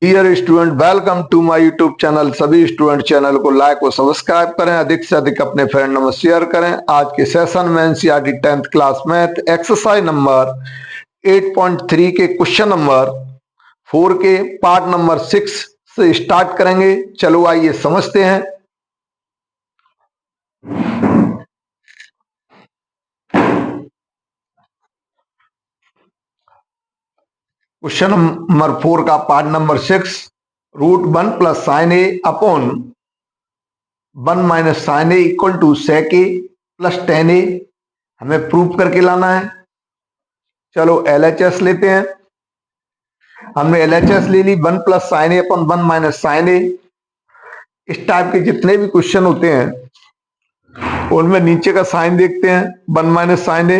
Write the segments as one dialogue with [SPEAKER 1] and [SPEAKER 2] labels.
[SPEAKER 1] Dear student, welcome to my YouTube channel. सभी student channel को like और subscribe करें, अधिक से अधिक अपने फ्रेंड नंबर शेयर करें। आज के सेशन में NCERT 10th class math exercise number 8.3 के क्वेश्चन नंबर 4 के पार्ट नंबर 6 से स्टार्ट करेंगे। चलो आइए समझते हैं। क्वेश्चन नंबर 4 का part number 6, √1 plus sine A upon 1 minus sine A equal to sec A plus tan A हमें प्रूव करके लाना है। चलो एलएचएस लेते हैं। हमने एलएचएस ले ली 1 plus sine A upon 1 minus sine ए। इस टाइप के जितने भी क्वेश्चन होते हैं उनमें नीचे का साइन देखते हैं, 1 माइनस साइन ए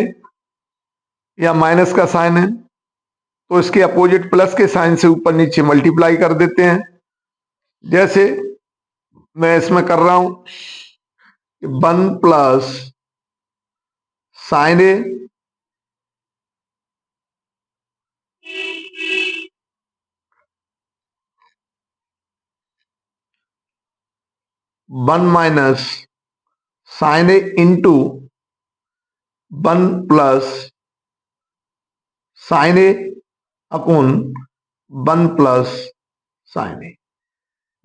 [SPEAKER 1] या माइनस का साइन है तो इसके अपोजिट प्लस के साइन से ऊपर नीचे मल्टीप्लाई कर देते हैं। जैसे मैं इसमें कर रहा हूं 1 plus sine A one minus sine A into 1 plus sine A upon 1 plus sine ए।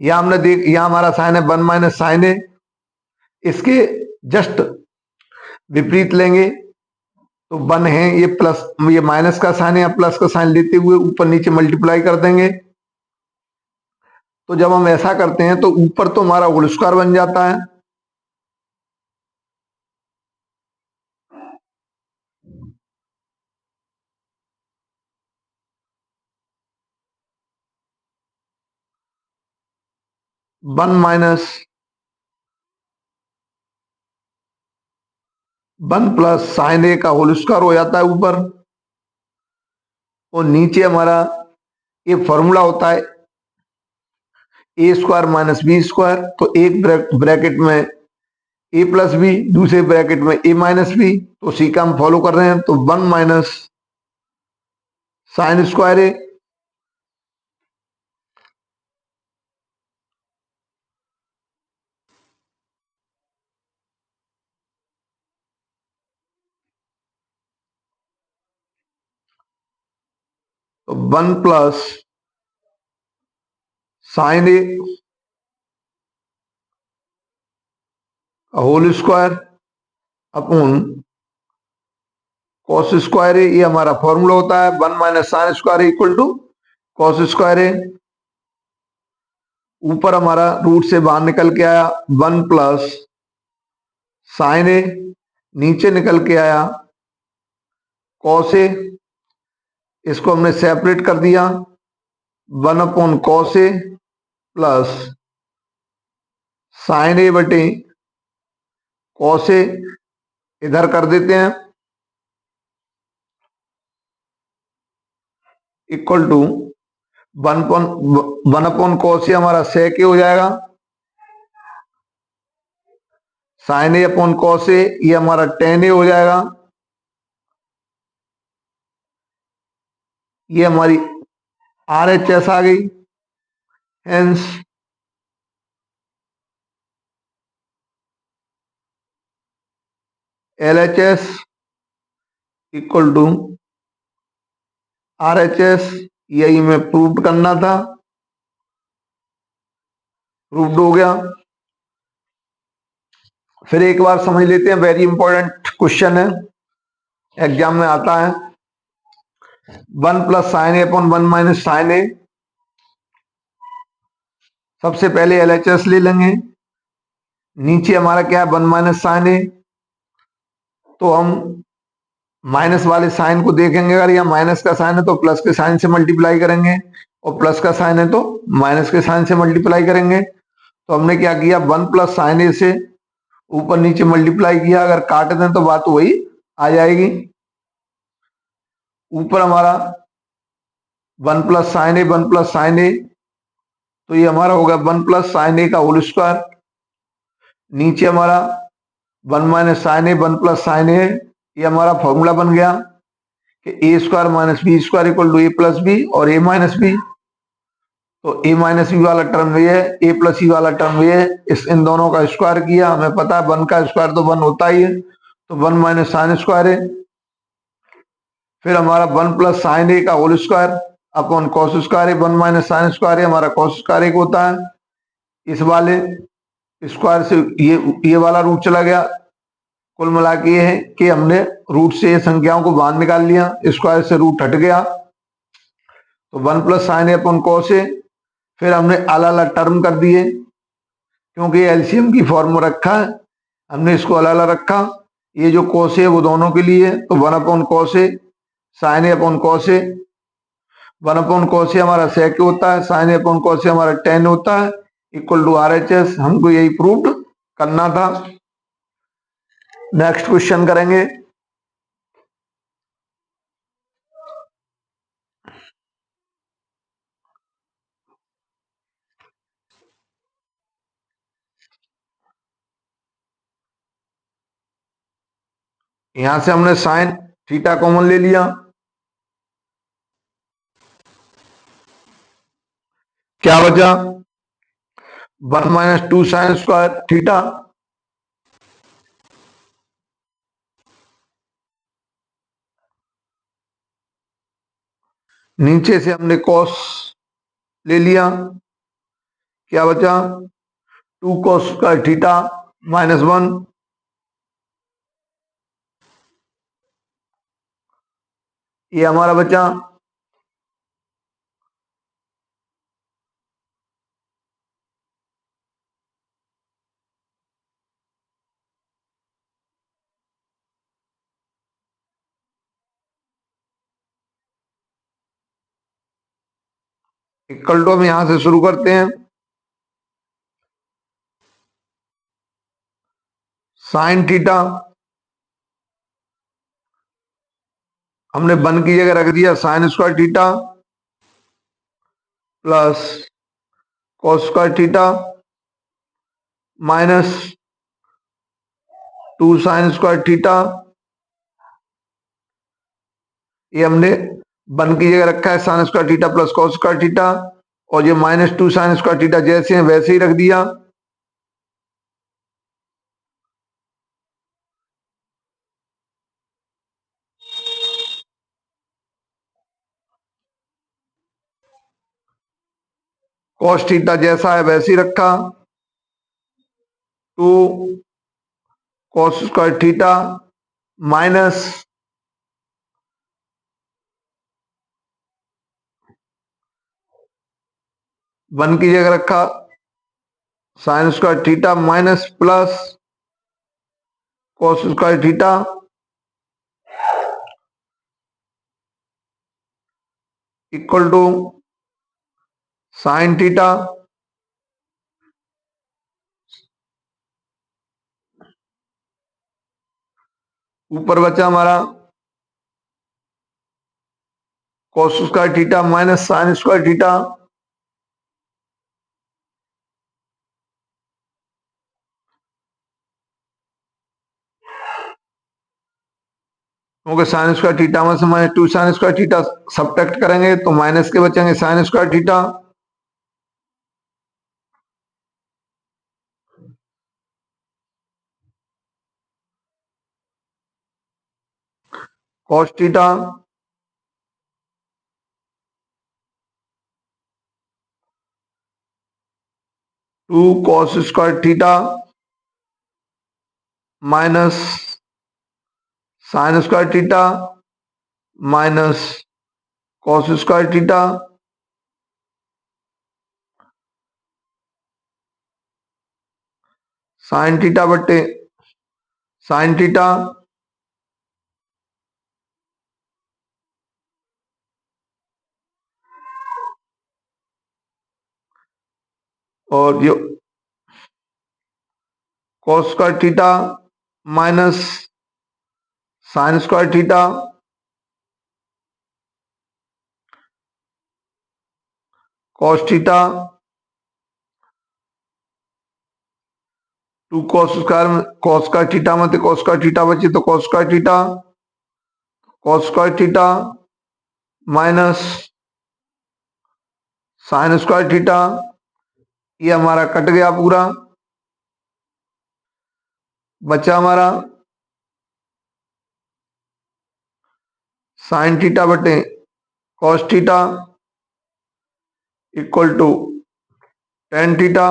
[SPEAKER 1] यह हमने यह हमारा साइन है 1 माइनस साइन ए। इसके जस्ट विपरीत लेंगे तो 1 है, ये प्लस, ये माइनस का साइन है या प्लस का साइन लेते हुए ऊपर नीचे मल्टीप्लाई कर देंगे। तो जब हम ऐसा करते हैं तो ऊपर तो हमारा होल स्क्वायर बन जाता है, one minus 1 plus sine A का होल स्क्वायर हो जाता है ऊपर, और नीचे हमारा ये फॉर्मूला होता है ए स्क्वायर माइनस बी स्क्वायर। तो एक ब्रैकेट में ए प्लस बी, दूसरे ब्रैकेट में ए माइनस बी। तो सी का हम फॉलो कर रहे हैं तो 1 माइनस साइन स्क्वायर ए तो 1 plus sine A whole square upon cos square A. ये हमारा फॉर्मूला होता है 1 minus sine square equal to cos square A. ऊपर हमारा रूट से बाहर निकल के आया 1 प्लस साइन ए, नीचे निकल के आया कॉस ए। इसको हमने सेपरेट कर दिया 1 अपॉन कॉस ए प्लस साइन ए बटे कॉस ए, इधर कर देते हैं इक्वल टू 1 अपॉन कॉस ए हमारा सेक ए हो जाएगा, साइन ए अपॉन कॉस ए ये हमारा टेन ए हो जाएगा। ये हमारी आर एच एस आ गई। Hence L H S equal to R H S. यही हमें प्रूव करना था, प्रूव्ड हो गया। फिर एक बार समझ लेते हैं, वेरी इंपॉर्टेंट क्वेश्चन है, एग्जाम में आता है। 1 plus sine A upon 1 minus sine ए। सबसे पहले एलएचएस ले लेंगे। नीचे हमारा क्या है 1 माइनस साइन ए, तो हम माइनस वाले साइन को देखेंगे। अगर यह माइनस का साइन है तो प्लस के साइन से मल्टीप्लाई करेंगे, और प्लस का साइन है तो माइनस के साइन से मल्टीप्लाई करेंगे। तो हमने क्या किया 1 प्लस साइन ए से ऊपर नीचे मल्टीप्लाई किया। अगर काट दें तो बात वही आ जाएगी। ऊपर हमारा 1 plus sine A, 1 plus sine ए, तो ये हमारा होगा 1 प्लस साइन ए का होल स्क्वायर। नीचे हमारा 1 minus sine A, 1 plus sine A, ये हमारा फॉर्मूला बन गया कि A square minus B square equal to A plus B और ए माइनस बी। तो ए माइनस बी वाला टर्म ये है, ए प्लस ई वाला टर्म ये है, इन दोनों का स्क्वायर किया, हमें पता है 1 का स्क्वायर तो 1 होता ही है, तो 1 माइनस साइन स्क्वायर है। फिर हमारा 1 प्लस साइन ए का whole square upon cos square है, 1 माइनस साइन स्क्वायर है, हमारा कॉस स्क्वायर एक होता है। इस वाले स्क्वायर से ये वाला रूट चला गया। कुल मिला के ये है कि हमने रूट से ये संख्याओं को बाहर निकाल लिया, स्क्वायर से रूट हट गया, तो 1 plus sine A upon cos है। फिर हमने अलग अलग टर्म कर दिए, क्योंकि एलसीएम की फॉर्म रखा है, हमने इसको अलग अलग रखा। ये जो कॉस है वो दोनों के लिए है, तो 1 अपॉन कॉस है, साइन ए अपॉन कॉस है। 1 अपॉन कॉस हमारा सेक होता है, साइन ए अपॉन कॉस हमारा टेन होता है, इक्वल टू RHS। हमको यही प्रूव करना था। नेक्स्ट क्वेश्चन करेंगे। यहां से हमने साइन थीटा कॉमन ले लिया, क्या बचा 1 माइनस 2 साइन स्क्वायर थीटा। नीचे से हमने कॉस ले लिया, क्या बचा 2 कॉस स्क्वायर थीटा माइनस 1, ये हमारा बचा। इक्वल टू हम यहां से शुरू करते हैं, साइन थीटा हमने 1 की जगह रख दिया sign square theta plus cos square theta minus 2 sine square theta. ये हमने 1 की जगह रखा है sine square theta plus cos square theta, और ये माइनस 2 साइन स्क्वायर थीटा जैसे हैं वैसे ही रख दिया। कॉस थीटा जैसा है वैसे ही रखा, 2 कॉस स्क्वायर थीटा माइनस 1 की जगह रखा sine square theta minus plus cos square theta equal to sine theta. ऊपर बचा हमारा cos square theta minus sine square theta, क्योंकि साइन स्क्वायर थीटा में से minus 2 sine square theta subtract करेंगे तो माइनस के बचेंगे sine square theta. Cos theta 2 cos square theta minus sine square theta minus cos square theta sine theta बट्टे sine theta, और ये cos square theta minus sine square theta cos theta 2 cos square theta में cos square theta बची तो cos square theta minus sine square theta, ये हमारा cut गया पूरा, बचा हमारा साइन थीटा बटे cos theta equal to tan theta.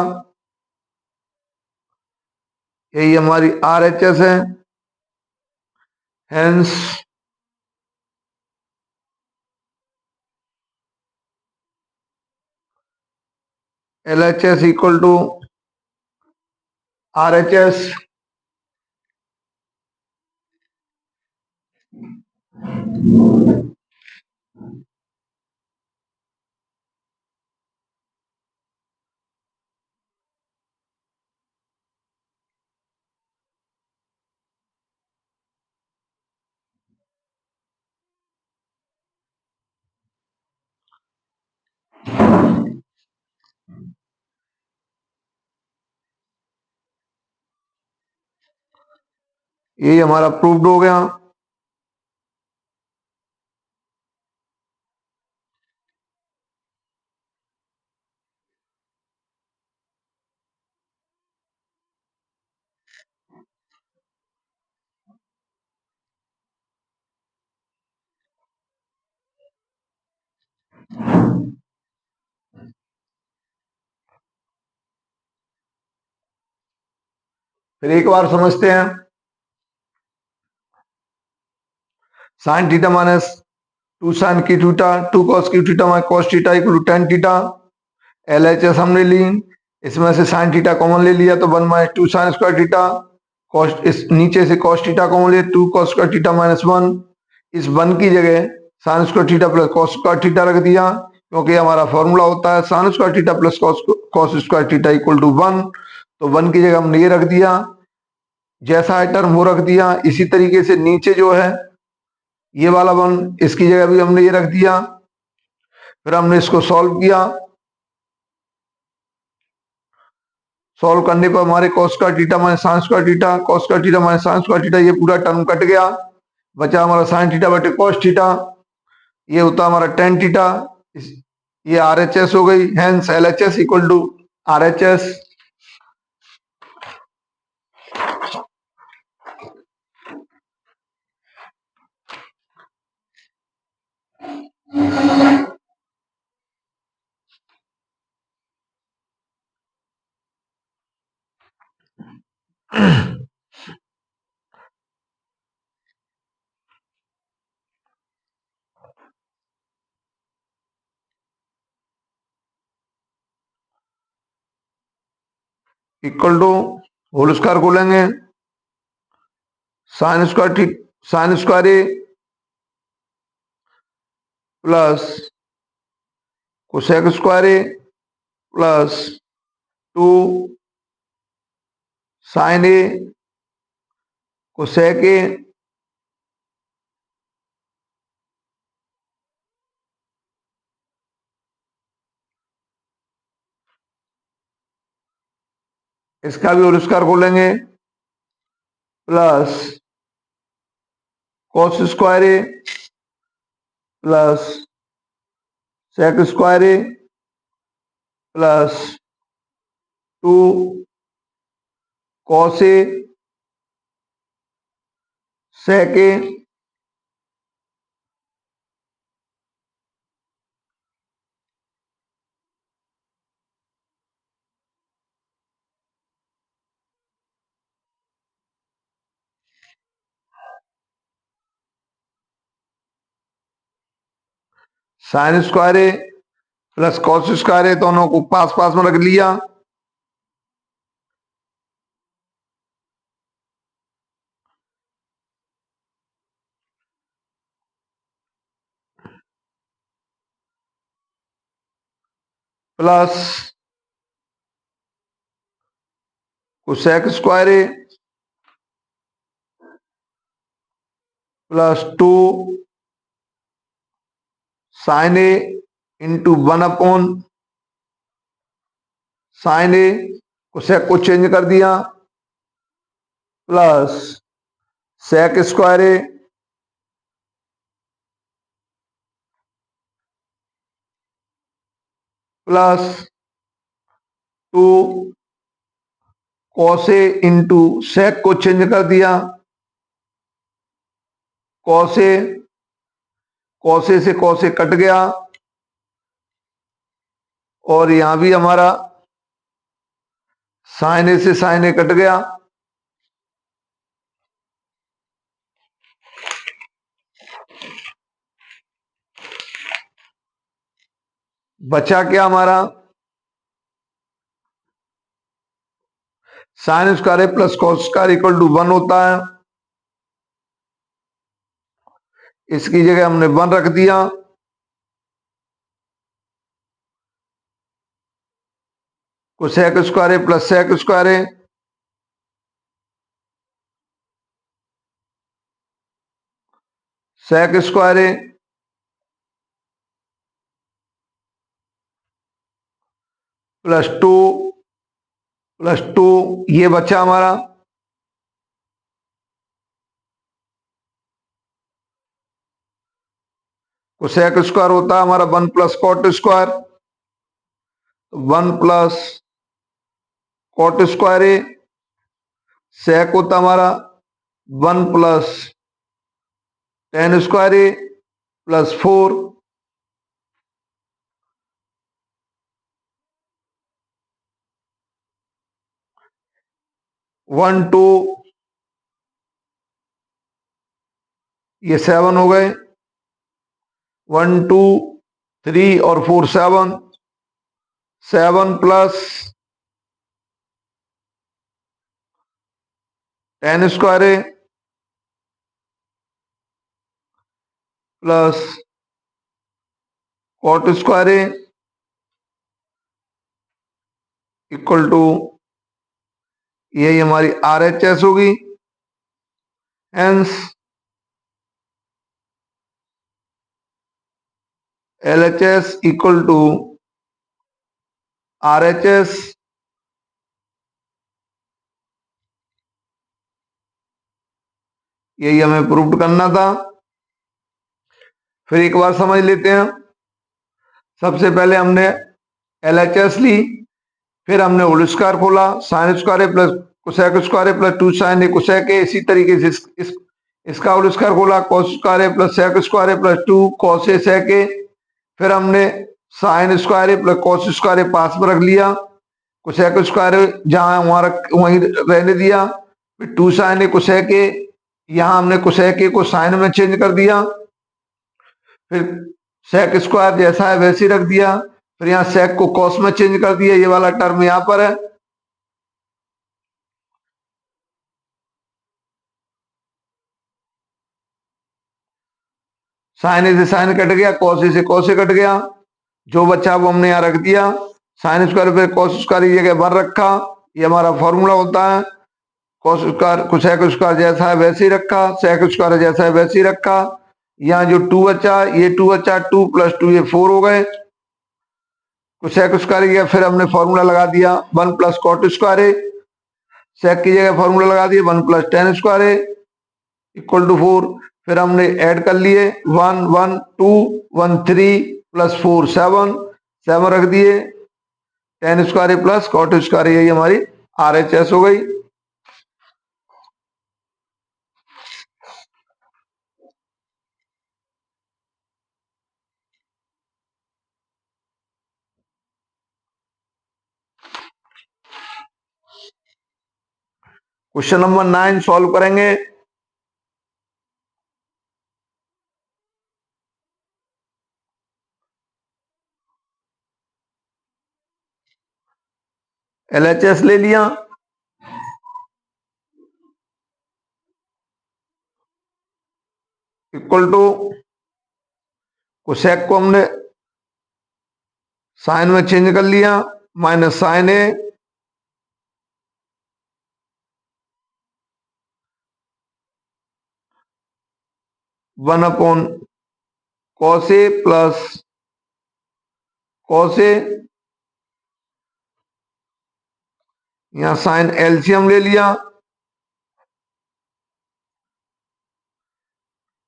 [SPEAKER 1] यही हमारी आर एच एस है। Hence L H S equal to R H S. यही हमारा प्रूव्ड हो गया। फिर एक बार समझते हैं। Sine theta minus two sine की थीटा टू कॉस की theta minus cos theta equal to tan theta. L H S हमने ली, इसमें से साइन थीटा कॉमन ले लिया तो one minus two sine square theta. Cos इस नीचे से कॉस थीटा कॉमन ले, two cos square theta minus one. इस वन की जगह sine square theta plus cos square theta रख दिया, क्योंकि हमारा फॉर्मूला होता है sine square theta plus cos square theta equal to one. तो वन की जगह हमने ये रख दिया, जैसा है टर्म वो रख दिया। इसी तरीके से नीचे जो है ये वाला वन, इसकी जगह भी हमने ये रख दिया। फिर हमने इसको सॉल्व किया। सॉल्व करने पर हमारे cos का theta minus sine square theta, cos का theta minus sine square theta, ये पूरा टर्म कट गया। बचा हमारा साइन थीटा बटे cos थीटा, ये होता हमारा टेन थीटा। ये आर एच एस हो गई। Hence L H S equal to R H S. Equal to whole square खोलेंगे, sine square sine square A plus cosec square A plus two sine A cosec A इसका भी whole square खोलेंगे plus cos square A plus sec square A plus to cos A sec A sign square A plus cos square ए, दोनों को पास पास में रख लिया plus cosec square A plus two sine A into one upon sine A, cosec को change कर दिया plus sec square A plus 2 cos A into sec को change कर दिया, कॉस ए, कॉस ए से कॉस ए कट गया और यहां भी हमारा साइन ए से साइन ए कट गया। बचा क्या हमारा, sine square A plus cos square equal to 1 होता है। इसकी जगह हमने 1 रख दिया। Cosec square A plus sec square A, sec square A plus two ये बचा हमारा। कोसेक स्क्वायर होता है हमारा 1 plus cot square, 1 plus cot square A, sec होता हमारा 1 plus tan square A plus 4, 1 2 ये 7 हो गए, 1 2 3 और 4 7, 7 plus tan square A plus cot square A equal to यही हमारी आर एच एस होगी। Hence L H S equal to R H S. यही हमें प्रूव करना था। फिर एक बार समझ लेते हैं। सबसे पहले हमने एल एच एस ली, फिर हमने होल स्क्वायर खोला, sine square A plus cosec square A plus 2 sine A cosec A. इसी तरीके से इसका होल स्क्वायर खोला, cos square A plus sec square A plus 2 cos A sec A. फिर हमने sine square A plus cos square A पास में रख लिया, कोसेक स्क्वायर जहां वहीं रहने दिया। फिर 2 साइन ए कोसेक ए, यहां हमने कोसेक ए को साइन में चेंज कर दिया। फिर सेक स्क्वायर जैसा है वैसे ही रख दिया। फिर यहाँ सेक को कॉस में चेंज कर दिया, ये वाला टर्म यहाँ पर है। साइन ए से साइन कट गया, कॉस ए से कॉस ए कट गया। जो बच्चा वो हमने यहाँ रख दिया। साइन स्क्वायर पे कॉस स्क्वायर की जगह 1 रखा, ये हमारा फॉर्मूला होता है। कॉस स्क्वायर को सेक स्क्वायर जैसा है वैसे ही रखा, सेक स्क्वायर जैसा है वैसे ही रखा। यहाँ जो 2 बचा, ये 2 बचा, 2 प्लस 2 ये 4 हो गए। सेक स्क्वायर की जगह फिर हमने फॉर्मूला लगा दिया 1 plus cot square A, sec की जगह फॉर्मूला लगा दिया 1 plus tan square A equal to 4। फिर हमने ऐड कर लिए 1 1 2 1 3 प्लस 4 7, 7 रख दिए, ten square A plus cot square, यही हमारी आर एच एस हो गई। क्वेश्चन नंबर 9 सॉल्व करेंगे। एलएचएस ले लिया, इक्वल टू कोसेक को हमने साइन में चेंज कर लिया, minus sine A one upon cos A plus cos A. यहां साइन एलसीएम ले लिया,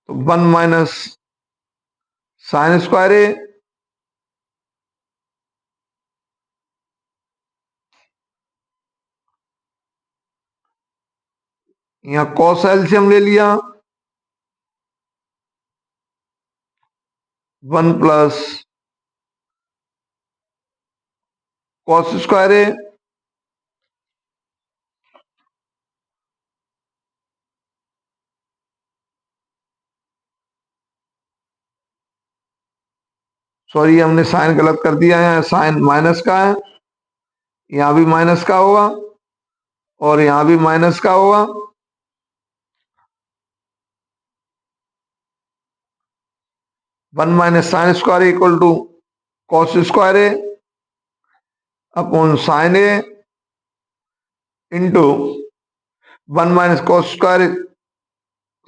[SPEAKER 1] तो 1 माइनस साइन स्क्वायर ए यहाँ कॉस एलसीएम ले लिया, 1 + कॉस स्क्वायर है, सॉरी हमने साइन गलत कर दिया है, साइन माइनस का है, यहां भी माइनस का होगा और यहां भी माइनस का होगा। One minus sine square equal to cos square है upon sine A into 1 - cos square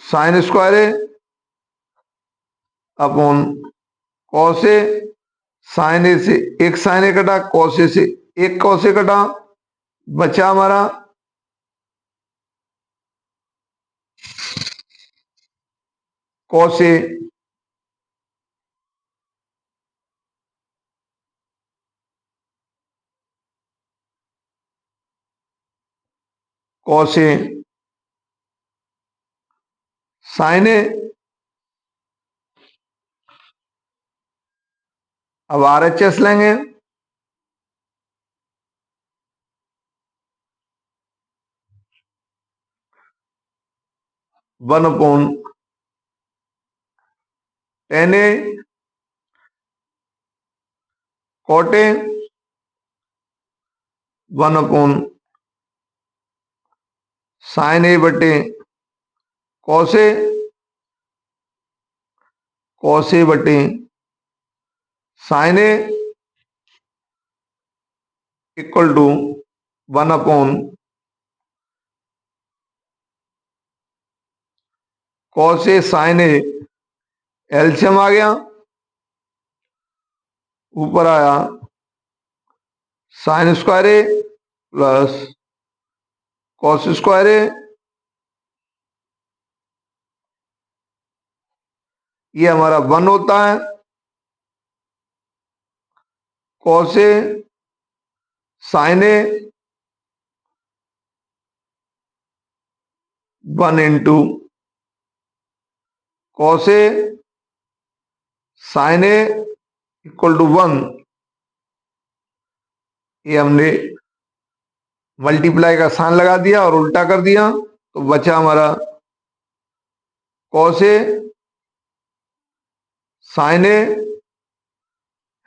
[SPEAKER 1] sine square है upon cos A, sine A से एक साइन ए कटा, कॉस ए से एक कॉस ए कटा, बचा हमारा cos A cos A sine ए। अब RHS लेंगे, 1/10A कॉट ए, 1/sin ए बटे कॉस ए, कॉस ए बटे sine A equal to 1/cos A sine A, LCM आ गया, ऊपर आया sine square A plus cos square A, ये हमारा 1 होता है, cos A sine A 1 into cos A sine A equal to 1। ये हमने मल्टीप्लाई का साइन लगा दिया और उल्टा कर दिया, तो बचा हमारा cos A sine A,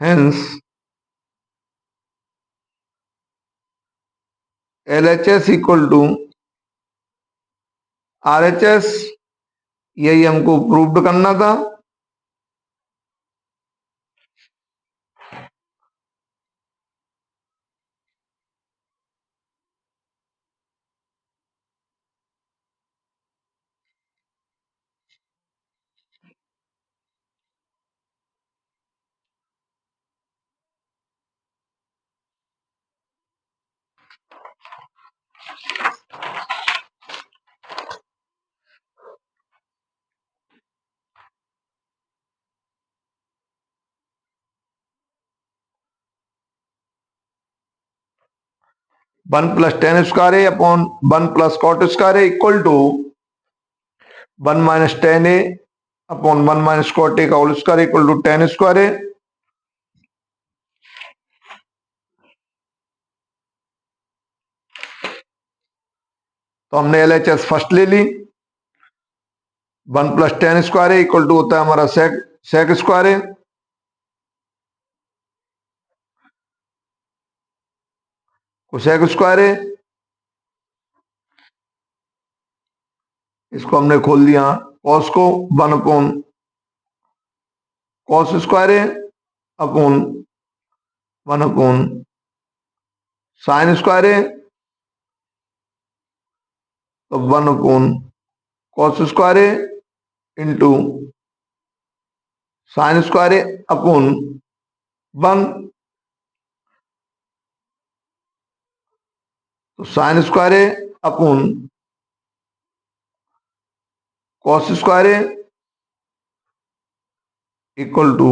[SPEAKER 1] hence LHS equal to RHS। यही हमको प्रूव्ड करना था। 1 + tan square A upon 1 + cot square A equal to 1 - tan A upon 1 - cot A का whole square equal to tan square A. तो हमने LHS first ले ली, 1 + tan square A equal to होता है हमारा sec square A, cosec square ए, इसको हमने खोल दिया कॉस को, 1/cos square A upon 1/sin square A, तो 1/cos square A into sine square A upon 1, तो sine square A upon cos square A equal to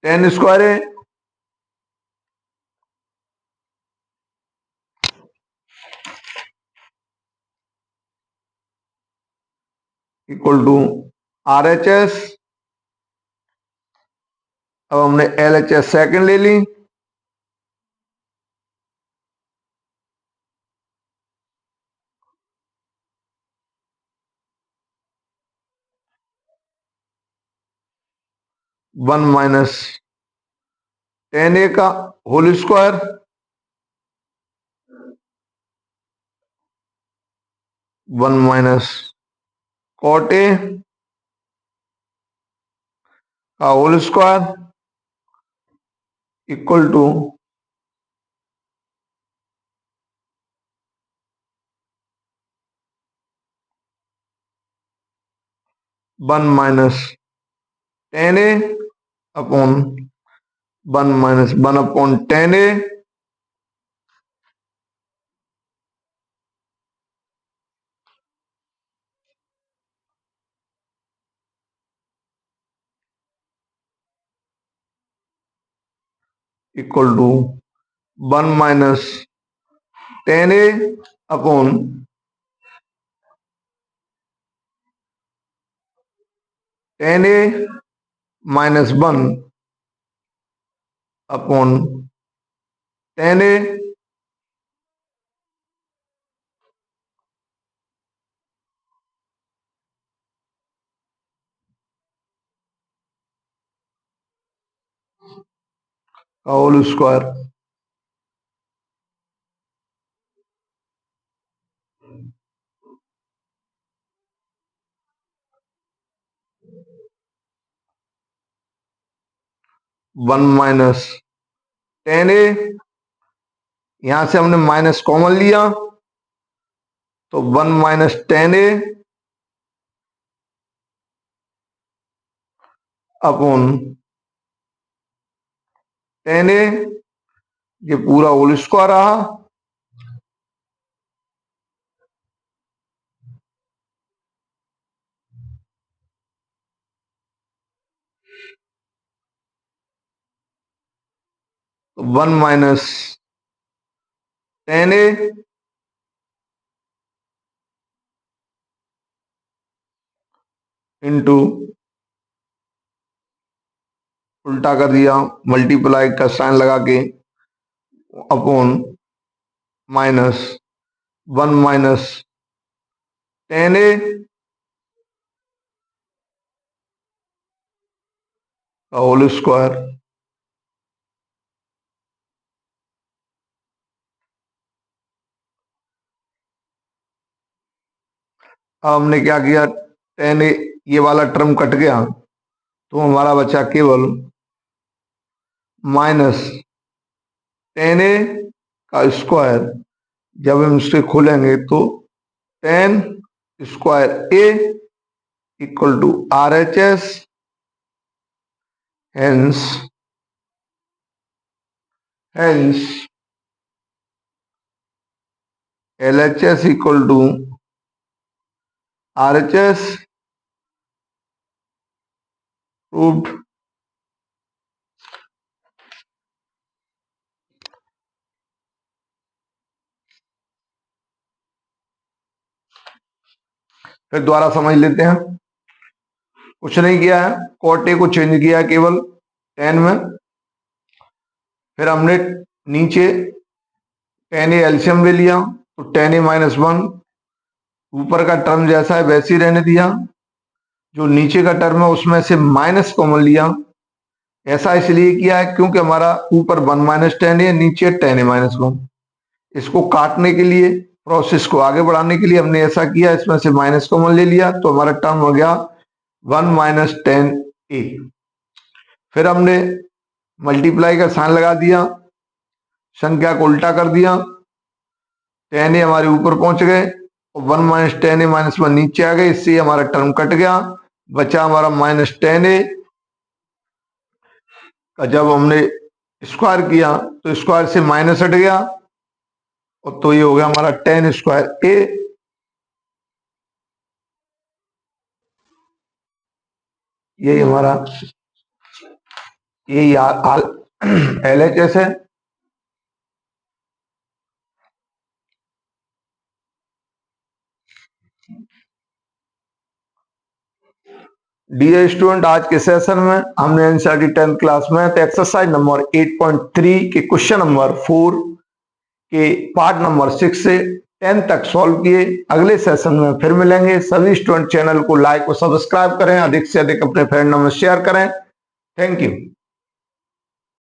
[SPEAKER 1] tan square A. Equal to R H S. अब हमने L H S second ले ली, one minus tan A का whole square, one minus cot A का whole square equal to one minus tan A upon one minus one upon tan A equal to one minus tan A upon tan A minus one upon tan A का whole square. One minus tan A, यहां से हमने minus common लिया तो one minus tan A upon tan A, ये पूरा whole square रहा, तो one minus tan A into उल्टा कर दिया मल्टीप्लाई का साइन लगा के upon minus one minus tan A का होल स्क्वायर। अब हमने क्या किया, टेन ए ये वाला टर्म कट गया तो हमारा बचा केवल माइनस टेन ए का स्क्वायर। जब हम इससे खोलेंगे तो tan square A equal to R H S, hence hence L H S equal to R H S proved. फिर दोबारा समझ लेते हैं। कुछ नहीं किया है, कॉट ए को चेंज किया है केवल टेन में। फिर हमने नीचे टेन ए एलसीएम ले लिया तो टेन ए माइनस वन, ऊपर का टर्म जैसा है वैसे ही रहने दिया, जो नीचे का टर्म है उसमें से माइनस कॉमन लिया। ऐसा इसलिए किया है क्योंकि हमारा ऊपर वन माइनस टेन ए, नीचे टेन ए माइनस वन। इसको काटने के लिए, प्रोसेस को आगे बढ़ाने के लिए हमने ऐसा किया, इसमें से माइनस कॉमन ले लिया तो हमारा टर्म हो गया वन माइनस टेन ए। फिर हमने मल्टीप्लाई का साइन लगा दिया, संख्या को उल्टा कर दिया, टेन ए हमारे ऊपर पहुंच गए और one minus tan A minus one नीचे आ गए, इससे हमारा टर्म कट गया, बचा हमारा माइनस टेन ए का। जब हमने स्क्वायर किया तो स्क्वायर से माइनस हट गया और तो ये हो गया हमारा टेन स्क्वायर ए। यही हमारा यही एल एच एस है। डियर स्टूडेंट, आज के सेशन में हमने एनसीईआरटी 10th क्लास में एक्सरसाइज नंबर 8.3 के क्वेश्चन नंबर 4 के पार्ट नंबर 6 से 10 तक सॉल्व किए। अगले सेशन में फिर मिलेंगे। सभी स्टूडेंट चैनल को लाइक और सब्सक्राइब करें, अधिक से अधिक अपने फ्रेंड में शेयर करें। Thank you.